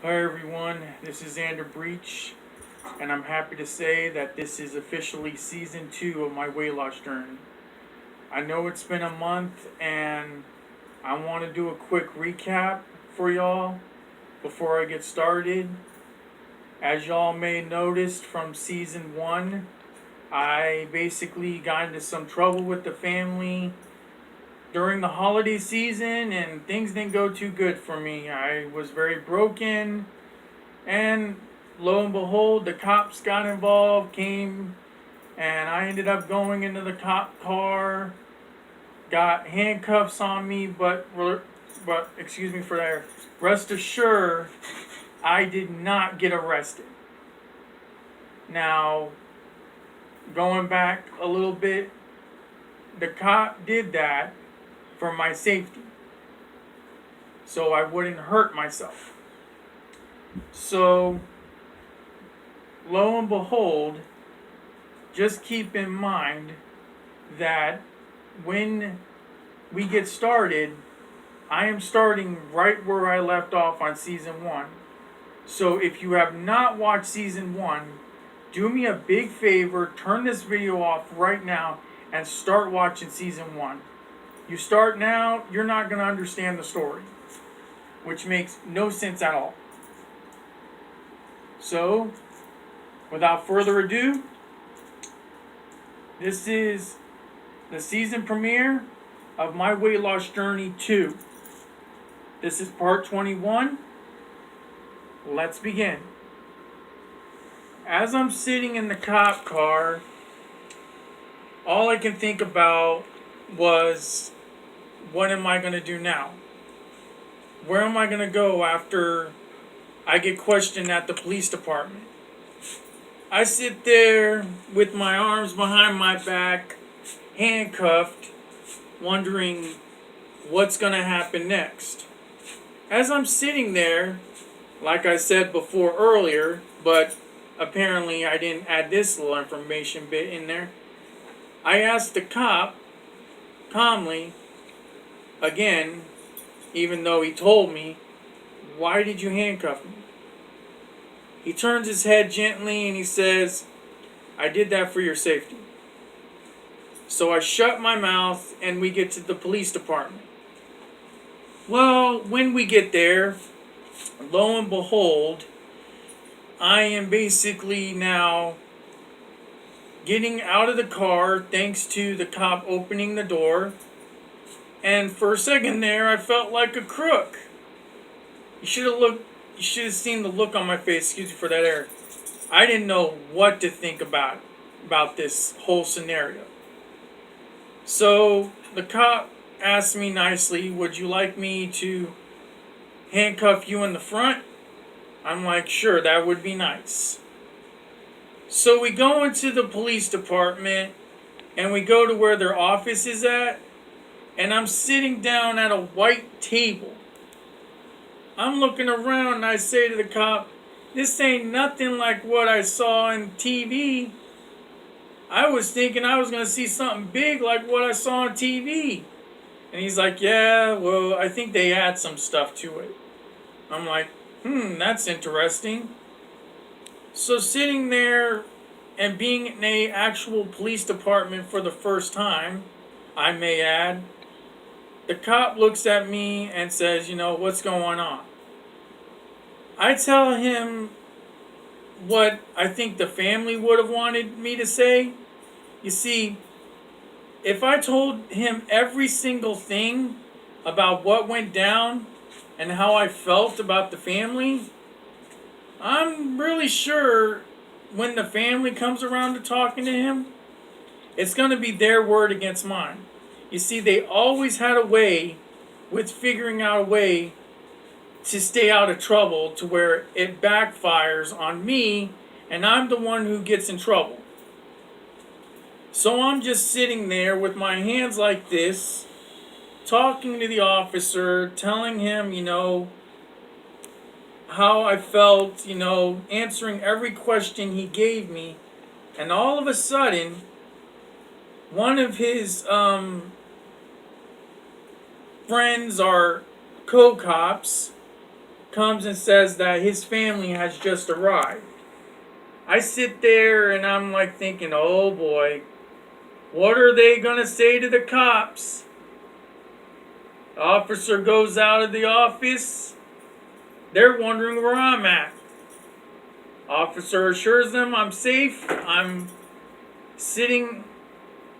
Hi everyone, this is Xander, and I'm happy to say that this is officially season 2 of my weight loss journey. I know it's been a month, and I want to do a quick recap for y'all before I get started. As y'all may noticed from season 1, I basically got into some trouble with the family during the holiday season, and things didn't go too good for me. I was very broken. And lo and behold, the cops got involved, came, and I ended up going into the cop car, got handcuffs on me, but excuse me for that. Rest assured, I did not get arrested. Now, going back a little bit, the cop did that for my safety, so I wouldn't hurt myself. So, lo and behold, just keep in mind that when we get started, I am starting right where I left off on season 1. So if you have not watched season 1, do me a big favor, turn this video off right now and start watching season 1. You start now, you're not going to understand the story, which makes no sense at all. So, without further ado, this is the season premiere of My Weight Loss Journey 2. This is part 21. Let's begin. As I'm sitting in the cop car, all I can think about was, what am I going to do now? Where am I going to go after I get questioned at the police department? I sit there with my arms behind my back, handcuffed, wondering what's going to happen next. As I'm sitting there, like I said before earlier, but apparently I didn't add this little information bit in there, I asked the cop calmly, again, even though he told me, "Why did you handcuff me?" He turns his head gently and he says, "I did that for your safety." So I shut my mouth and we get to the police department. Well, when we get there, lo and behold, I am basically now getting out of the car thanks to the cop opening the door. And for a second there, I felt like a crook. You should have seen the look on my face. Excuse me for that error. I didn't know what to think about this whole scenario. So the cop asked me nicely, "Would you like me to handcuff you in the front?" I'm like, "Sure, that would be nice." So we go into the police department and we go to where their office is at, and I'm sitting down at a white table. I'm looking around and I say to the cop, "This ain't nothing like what I saw on TV. I was thinking I was going to see something big like what I saw on TV." And he's like, "Yeah, well, I think they add some stuff to it." I'm like, that's interesting. So sitting there and being in a actual police department for the first time, I may add, the cop looks at me and says, "What's going on?" I tell him what I think the family would have wanted me to say. You see, if I told him every single thing about what went down and how I felt about the family, I'm really sure when the family comes around to talking to him, it's going to be their word against mine. You see, they always had a way with figuring out a way to stay out of trouble to where it backfires on me and I'm the one who gets in trouble. So I'm just sitting there with my hands like this, talking to the officer, telling him, how I felt, answering every question he gave me. And all of a sudden, one of his friends or co-cops comes and says that his family has just arrived. I sit there and I'm like thinking, oh boy, what are they going to say to the cops? The officer goes out of the office. They're wondering where I'm at. Officer assures them I'm safe. I'm sitting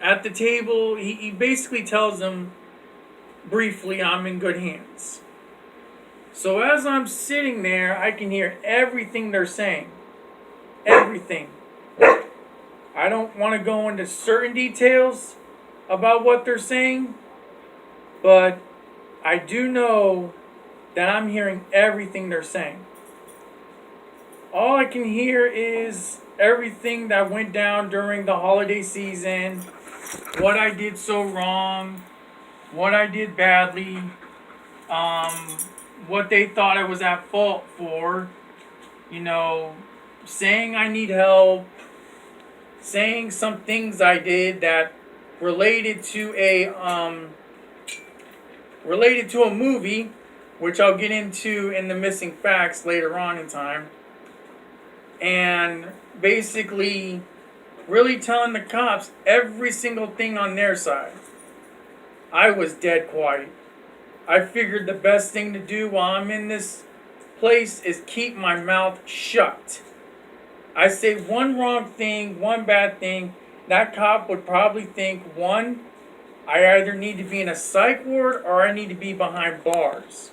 at the table. He basically tells them briefly I'm in good hands. So as I'm sitting there, I can hear everything they're saying. Everything. I don't want to go into certain details about what they're saying, but I do know that I'm hearing everything they're saying. All I can hear is everything that went down during the holiday season, what I did so wrong, what I did badly, what they thought I was at fault for, saying I need help, saying some things I did that related to a movie, which I'll get into in the missing facts later on in time, and basically really telling the cops every single thing on their side. I was dead quiet. I figured the best thing to do while I'm in this place is keep my mouth shut. I say one wrong thing, one bad thing, that cop would probably think, one, I either need to be in a psych ward or I need to be behind bars.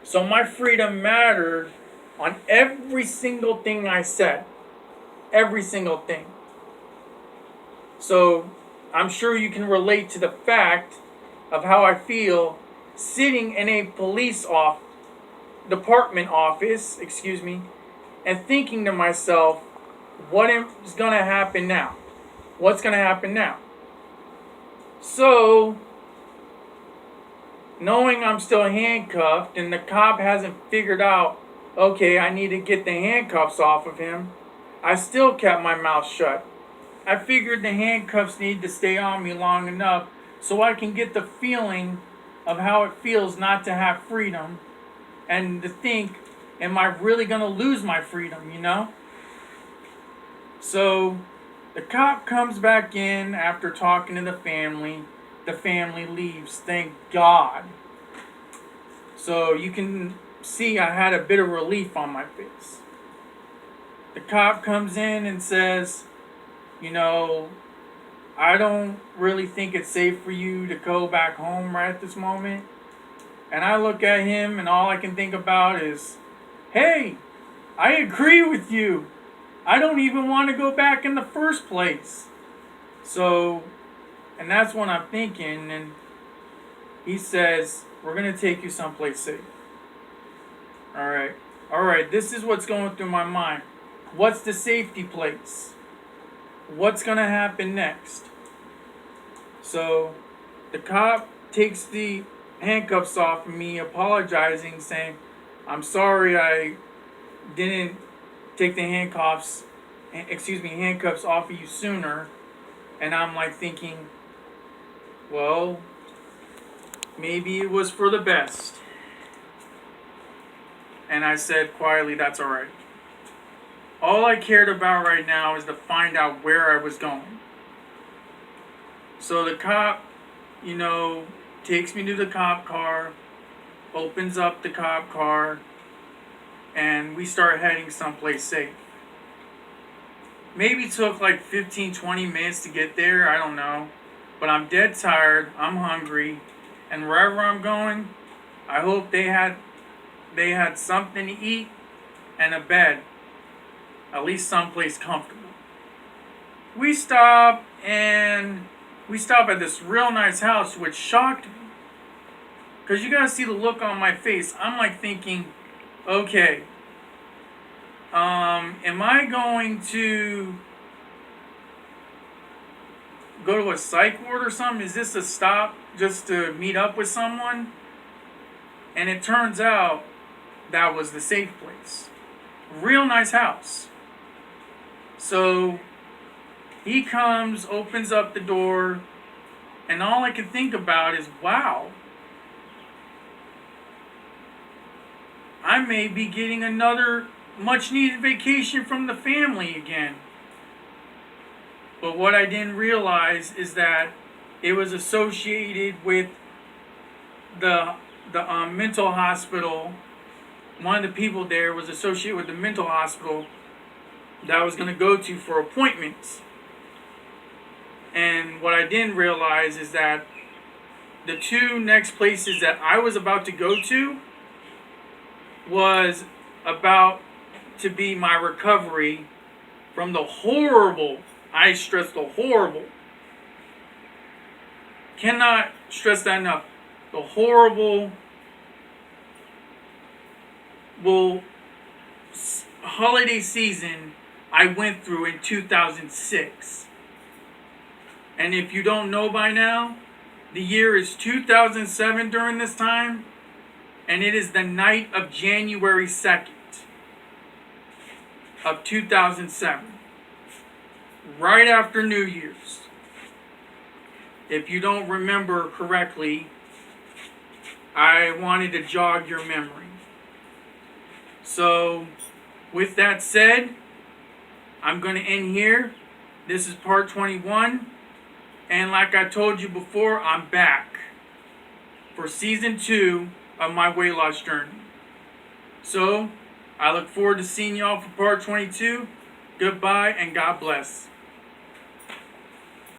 So my freedom mattered on every single thing I said. Every single thing. So I'm sure you can relate to the fact of how I feel sitting in a department office, and thinking to myself, what is going to happen now? What's going to happen now? So, knowing I'm still handcuffed and the cop hasn't figured out, okay, I need to get the handcuffs off of him, I still kept my mouth shut. I figured the handcuffs need to stay on me long enough so I can get the feeling of how it feels not to have freedom and to think, am I really going to lose my freedom, So, the cop comes back in after talking to the family. The family leaves, thank God. So, you can see I had a bit of relief on my face. The cop comes in and says, I don't really think it's safe for you to go back home right at this moment. And I look at him and all I can think about is, hey, I agree with you. I don't even want to go back in the first place. So, and that's what I'm thinking. And he says, we're going to take you someplace safe. All right, this is what's going through my mind. What's the safety place? What's going to happen next? So, the cop takes the handcuffs off of me, apologizing, saying, I'm sorry I didn't take the handcuffs off of you sooner. And I'm like thinking, well, maybe it was for the best. And I said quietly, that's all right. All I cared about right now is to find out where I was going. So the cop, takes me to the cop car, opens up the cop car, and we start heading someplace safe. Maybe took like 15-20 minutes to get there, I don't know. But I'm dead tired, I'm hungry, and wherever I'm going, I hope they had something to eat and a bed. At least someplace comfortable. We stop at this real nice house, which shocked me. Because you gotta see the look on my face. I'm like thinking, okay, am I going to go to a psych ward or something? Is this a stop just to meet up with someone? And it turns out that was the safe place. Real nice house. So he comes, opens up the door, and all I can think about is, wow, I may be getting another much needed vacation from the family again. But what I didn't realize is that it was associated with the mental hospital. One of the people there was associated with the mental hospital that I was going to go to for appointments. And what I didn't realize is that the two next places that I was about to go to was about to be my recovery from the horrible, I stress the horrible, cannot stress that enough, the horrible holiday season I went through in 2006. And if you don't know by now, the year is 2007 during this time, and it is the night of January 2nd of 2007, right after New Year's. If you don't remember correctly, I wanted to jog your memory. So, with that said, I'm going to end here. This is part 21. And like I told you before, I'm back for season 2 of my weight loss journey. So, I look forward to seeing y'all for part 22. Goodbye and God bless.